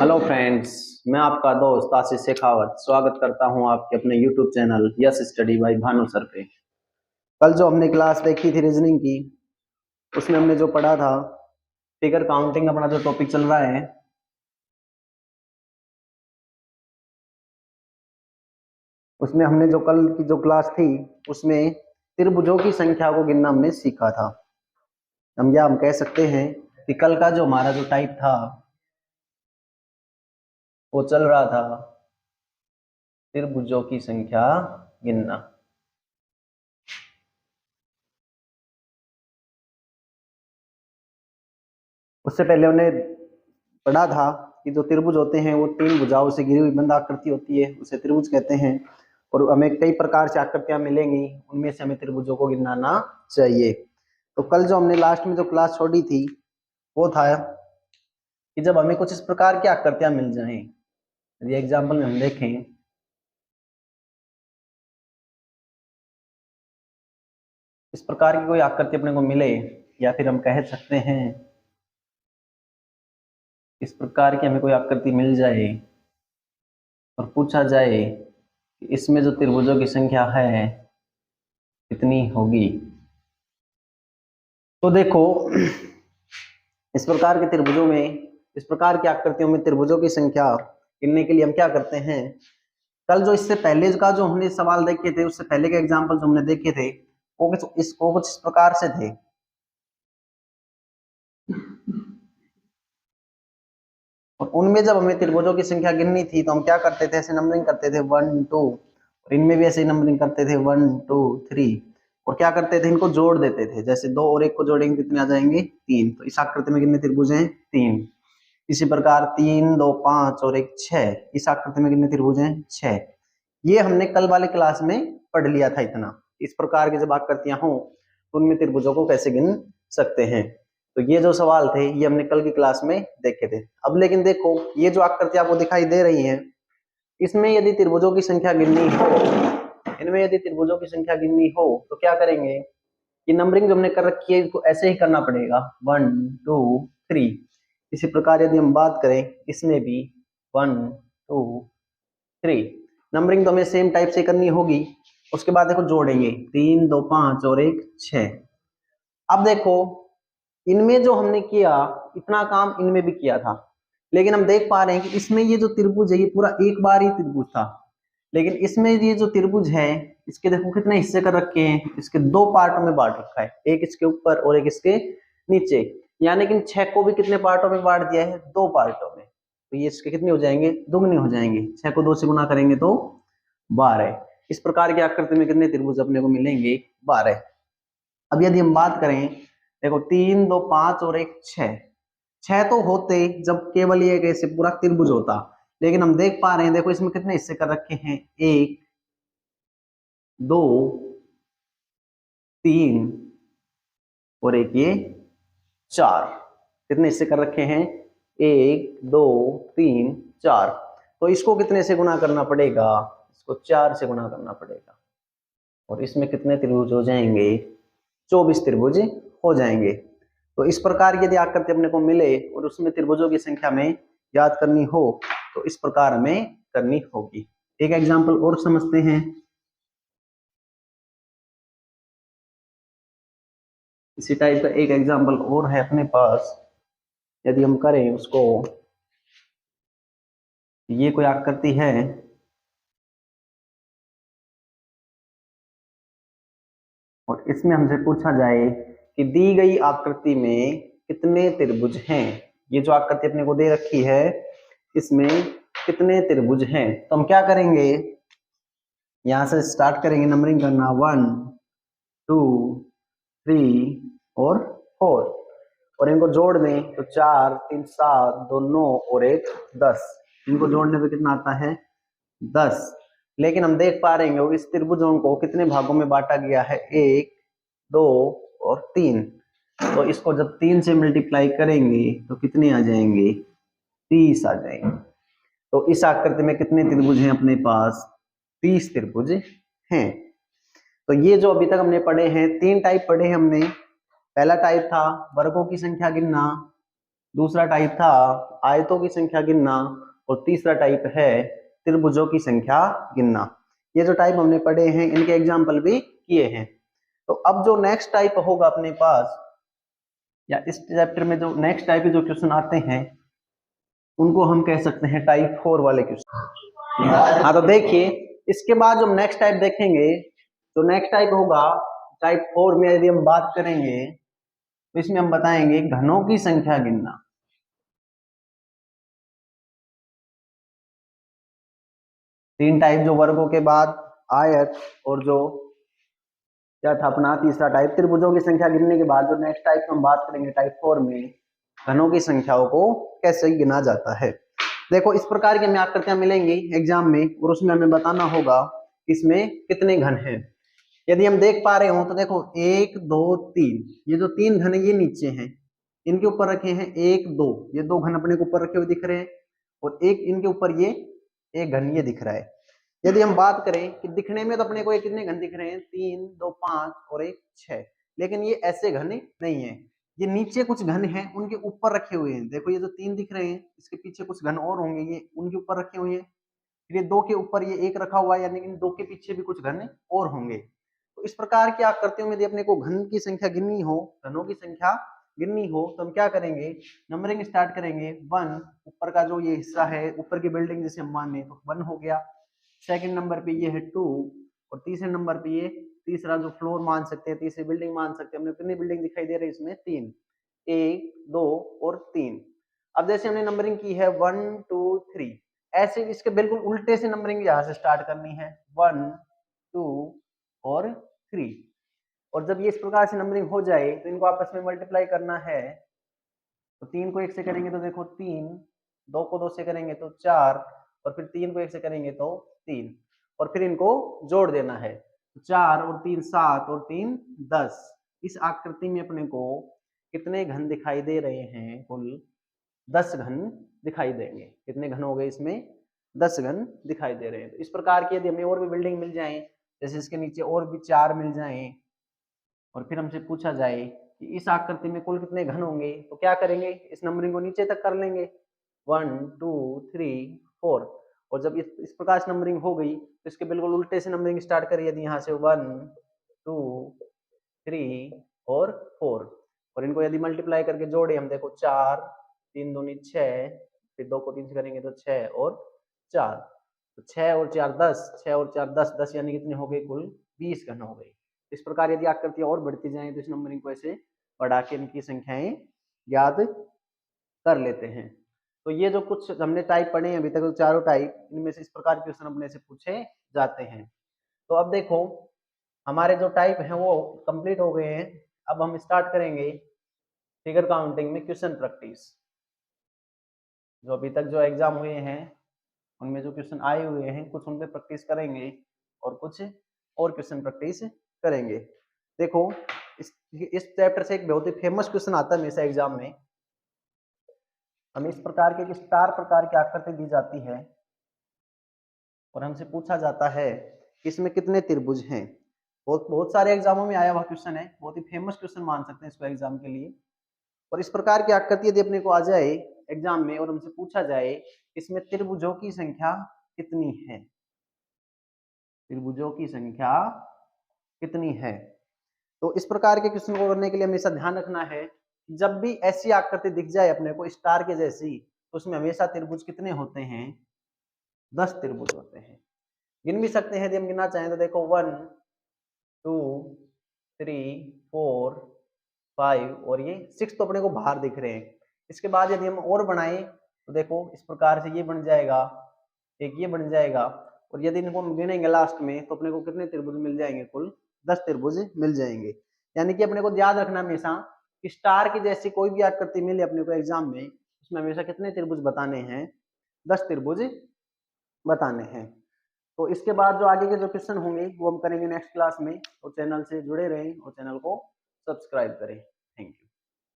Hello friends, मैं आपका दोस्त आशीष शेखावत स्वागत करता हूं आपके अपने YouTube channel yes study bye Bhanu sir पे। कल जो हमने क्लास देखी थी रीजनिंग की, उसमें हमने जो पढ़ा था फिगर काउंटिंग, अपना जो टॉपिक चल रहा है, उसमें हमने जो कल की जो क्लास थी उसमें त्रिभुजों की संख्या को गिनना हमने सीखा था। हम कह सकते हैं कि कल का जो हमारा जो टाइप था वो चल रहा था त्रिभुजों की संख्या गिनना। उससे पहले हमने पढ़ा था कि जो त्रिभुज होते हैं वो तीन भुजाओं से घिरी हुई बंद आकृति होती है, उसे त्रिभुज कहते हैं। और हमें कई प्रकार से आकृतियां मिलेंगी, उनमें से हमें त्रिभुजों को गिनाना चाहिए। तो कल जो हमने लास्ट में जो क्लास छोड़ी थी वो था कि जब हमें कुछ इस प्रकार की आकृतियां मिल जाएं, यदि एग्जाम्पल में हम देखें, इस प्रकार की कोई आकृति अपने को मिले, या फिर हम कह सकते हैं इस प्रकार की हमें कोई आकृति मिल जाए और पूछा जाए कि इसमें जो त्रिभुजों की संख्या है कितनी होगी, तो देखो इस प्रकार के त्रिभुजों में, इस प्रकार की आकृतियों में त्रिभुजों की संख्या गिनने के लिए हम क्या करते हैं। कल जो इससे पहले का जो हमने सवाल देखे थे, उससे पहले के एग्जाम्पल जो हमने देखे थे वो कुछ इस प्रकार से थे। और उनमें जब हमें त्रिभुजों की संख्या गिननी थी तो हम क्या करते थे, ऐसे नंबरिंग करते थे 1 2, और इनमें भी ऐसे ही नंबरिंग करते थे 1 2 3, और क्या करते थे, इनको जोड़ देते थे। जैसे 2 और 1 को जोड़ेंगे कितने आ जाएंगे, 3। तो इस आकृति में कितने त्रिभुज हैं, 3। इसी प्रकार 3 2 5 और 1 6, इस आकृति में कितने त्रिभुज हैं, 6। ये हमने कल वाले क्लास में पढ़ लिया था इतना। इस प्रकार की जब आकृतियां हो तो उनमें त्रिभुजों को कैसे गिन सकते हैं। तो ये जो सवाल थे ये हमने कल की क्लास में देखे थे। अब लेकिन देखो, ये जो आकृति आपको दिखाई दे रही है, इसमें यदि त्रिभुजों की संख्या गिननी हो, इनमें यदि त्रिभुजों की संख्या गिननी हो तो क्या करेंगे कि नंबरिंग जो हमने कर रखी है इसको ऐसे ही करना पड़ेगा 1 2 3। इसी प्रकार यदि हम बात करें इसमें भी 1 2 3, नंबरिंग तो हमें सेम टाइप से करनी होगी। उसके बाद देखो जोड़ेंगे 3 2 5 और 1 6। अब देखो इनमें जो हमने किया इतना काम इनमें भी किया था, लेकिन हम देख पा रहे हैं कि इसमें ये जो त्रिभुज है ये पूरा एक बार ही त्रिभुज था, लेकिन इसमें ये जो त्रिभुज है इसके देखो कितने हिस्से कर रखे हैं, इसके दो पार्टों में बांट रखा है, एक इसके ऊपर और एक इसके नीचे। यानी कि 6 को भी कितने पार्टों में बांट दिया है, 2 पार्टों में। तो ये इसके कितने हो जाएंगे, दुगने हो जाएंगे। 6 को 2 से गुना करेंगे तो 12। इस प्रकार की आकृति में कितने त्रिभुज अपने को मिलेंगे, 12। अब यदि हम बात करें, देखो 3 2 5 और 1 6, 6 तो होते जब केवल ये ऐसे पूरा त्रिभुज होता, लेकिन हम देख पा रहे हैं देखो इसमें कितने हिस्से कर रखे हैं, 1 2 3 और एक ये 4। कितने हिस्से कर रखे हैं, 1 2 3 4। तो इसको कितने से गुना करना पड़ेगा, इसको 4 से गुना करना पड़ेगा, और इसमें कितने त्रिभुज हो जाएंगे, 24 त्रिभुज हो जाएंगे। तो इस प्रकार यदि आकृति अपने को मिले और उसमें त्रिभुजों की संख्या में याद करनी हो तो इस प्रकार हमें करनी होगी। एक एग्जांपल और समझते हैं। इसी टाइप का एक एग्जांपल और है अपने पास, यदि हम करें उसको, ये कोई आकृति है, और इसमें हमसे पूछा जाए कि दी गई आकृति में कितने त्रिभुज हैं। ये जो आकृति अपने को दे रखी है इसमें कितने त्रिभुज हैं, तो हम क्या करेंगे, यहां से स्टार्ट करेंगे नंबरिंग करना 1 2 3 और 4, और इनको जोड़ दें तो 4 3 7 2 9 और 1 10। इनको जोड़ने पे कितना आता है, 10। लेकिन हम देख पा रहे हैं इस त्रिभुजों को कितने भागों में बांटा गया है, 1 2 और 3। तो इसको जब 3 से मल्टीप्लाई करेंगे तो कितने आ जाएंगे, 30 आ जाएंगे। तो इस आकृति में कितने त्रिभुज हैं अपने पास, 30 त्रिभुज हैं। तो ये जो अभी तक हमने पढ़े हैं, 3 टाइप पढ़े हैं हमने। पहला टाइप था वर्गों की संख्या गिनना, दूसरा टाइप था आयतों की संख्या गिनना, और तीसरा टाइप है त्रिभुजों की संख्या गिनना। ये जो टाइप हमने पढ़े हैं इनके एग्जाम्पल भी किए हैं। तो अब जो नेक्स्ट टाइप होगा अपने पास, या इस चैप्टर में जो नेक्स्ट टाइप के जो क्वेश्चन आते हैं उनको हम कह सकते हैं टाइप 4 वाले क्वेश्चन। हाँ, तो देखिए इसके बाद जो नेक्स्ट टाइप देखेंगे, तो नेक्स्ट टाइप होगा टाइप 4 में यदि हम बात करेंगे तो इसमें हम बताएंगे घनों की संख्या गिनना। तीन टाइप जो वर्गों के बाद आयत, और जो क्या था अपना तीसरा टाइप त्रिभुजों की संख्या गिनने के बाद जो नेक्स्ट टाइप हम बात करेंगे टाइप 4 में घनों की संख्याओं को कैसे गिना जाता है। देखो इस प्रकार की हमें आकृतियां मिलेंगी एग्जाम में, और उसमें हमें बताना होगा इसमें कितने घन हैं। यदि हम देख पा रहे हो तो देखो 1 2 3, ये जो 3 घन ये नीचे हैं, इनके ऊपर रखे हैं 1 2, ये 2 घन अपने को ऊपर रखे हुए दिख रहे हैं, और एक इनके ऊपर ये एक घन ये दिख रहा है। यदि हम बात करें कि दिखने में तो अपने को ये कितने घन दिख रहे हैं, 3 2 5 और 1 6, लेकिन ये ऐसे घन नहीं है। ये नीचे कुछ घन हैं उनके ऊपर रखे हुए हैं। देखो ये जो 3 दिख रहे हैं इसके पीछे कुछ घन और होंगे, ये उनके ऊपर रखे हुए हैं। फिर ये 2 के ऊपर ये 1 रखा हुआ है, यानी इन 2 के पीछे भी कुछ घन और होंगे। तो इस प्रकार की आकृतियों में यदि अपने को घन की संख्या गिननी हो, घनों की संख्या गिननी हो, तो हम क्या करेंगे, नंबरिंग स्टार्ट करेंगे। 1 ऊपर का जो ये हिस्सा है, ऊपर की बिल्डिंग जैसे हम माने तो 1 हो गया। सेकंड नंबर पे ये है 2, और तीसरे नंबर पे ये तीसरा जो फ्लोर मान सकते हैं, तीसरी बिल्डिंग मान सकते हैं। हमने कितनी बिल्डिंग दिखाई दे रही है इसमें, 3, 1 2 और 3। अब जैसे हमने नंबरिंग की है 1 2 3, ऐसे इसके बिल्कुल उल्टे से नंबरिंग यहाँ से स्टार्ट करनी है, 1 2 और 3। और जब ये इस प्रकार से नंबरिंग हो जाए तो इनको आपस में मल्टीप्लाई करना है। तो 3 को 1 से करेंगे तो देखो 3, 2 को 2 से करेंगे तो 4, और फिर 3 को 1 से करेंगे तो 3, और फिर इनको जोड़ देना है। 4 और 3 7 और 3 10। इस आकृति में अपने को कितने घन दिखाई दे रहे हैं, कुल 10 घन दिखाई देंगे। कितने घन हो गए इसमें, 10 घन दिखाई दे रहे हैं। तो इस प्रकार की यदि हमें और भी बिल्डिंग मिल जाए, जैसे इसके नीचे और भी 4 मिल जाएं, और फिर हमसे पूछा जाए कि इस आकृति में कुल कितने घन होंगे, तो क्या करेंगे, इस नंबरिंग को नीचे तक कर लेंगे, 1 2 3 4। और जब इस प्रकार से नंबरिंग हो गई तो इसके बिल्कुल उल्टे से नंबरिंग स्टार्ट करिए। यदि यहाँ से 1 2 3 और 4, और इनको यदि मल्टीप्लाई करके जोड़े हम, देखो 4 3 दूनी 6, फिर 2 को 3 से करेंगे तो 6 और 4, तो 6 और 4 10, 6 और 4 10, 10 यानी कितने हो गए, कुल 20 घन हो गए। इस प्रकार यदि आकृतियां और बढ़ती जाएं तो इस नंबरिंग को ऐसे बढ़ा के इनकी संख्याएं याद कर लेते हैं। तो ये जो कुछ हमने टाइप पढ़े हैं अभी तक, तो चारों टाइप, इनमें से इस प्रकार के क्वेश्चन अपने से पूछे जाते हैं। तो अब देखो हमारे जो टाइप हैं वो कंप्लीट हो गए हैं। अब हम स्टार्ट करेंगे फिगर काउंटिंग में क्वेश्चन प्रैक्टिस। जो अभी तक जो एग्जाम हुए हैं उनमें जो क्वेश्चन आए हुए हैं कुछ उन पे प्रैक्टिस करेंगे, और कुछ और क्वेश्चन प्रैक्टिस करेंगे। देखो इस चैप्टर से एक बहुत ही फेमस क्वेश्चन आता है हमेशा एग्जाम में। हमें इस प्रकार के स्टार प्रकार की आकृति दी जाती है, और हमसे पूछा जाता है कि इसमें कितने त्रिभुज हैं। बहुत बहुत सारे एग्जामों में आया हुआ क्वेश्चन है, बहुत ही फेमस क्वेश्चन मान सकते हैं इसको एग्जाम के लिए। और इस प्रकार की आकृति यदि अपने को आ जाए एग्जाम में और हमसे पूछा जाए इसमें त्रिभुजों की संख्या कितनी है, त्रिभुजों की संख्या कितनी है, तो इस प्रकार के क्वेश्चन को करने के लिए हमेशा ध्यान रखना है, जब भी ऐसी आकृति दिख जाए अपने को स्टार के जैसी, तो उसमें हमेशा त्रिभुज कितने होते हैं, 10 त्रिभुज होते हैं। गिन भी सकते हैं यदि हम गिनना चाहें तो देखो 1 2 3 4 5 और ये 6 तो अपने को बाहर दिख रहे हैं। इसके बाद यदि हम और बनाएं तो देखो इस प्रकार से ये बन जाएगा, एक ये बन जाएगा, और यदि इनको हम गिनेंगे लास्ट में तो अपने को कितने त्रिभुज मिल जाएंगे, कुल 10 त्रिभुज मिल जाएंगे। यानी कि अपने को याद रखना हमेशा कि स्टार की जैसी कोई भी आकृति मिले अपने को एग्जाम में, उसमें हमेशा कितने त्रिभुज बताने हैं, 10 त्रिभुज बताने हैं। तो इसके बाद जो आगे के जो क्वेश्चन होंगे वो हम करेंगे नेक्स्ट क्लास में। तो चैनल से जुड़े रहें और चैनल को सब्सक्राइब करें। Thank you.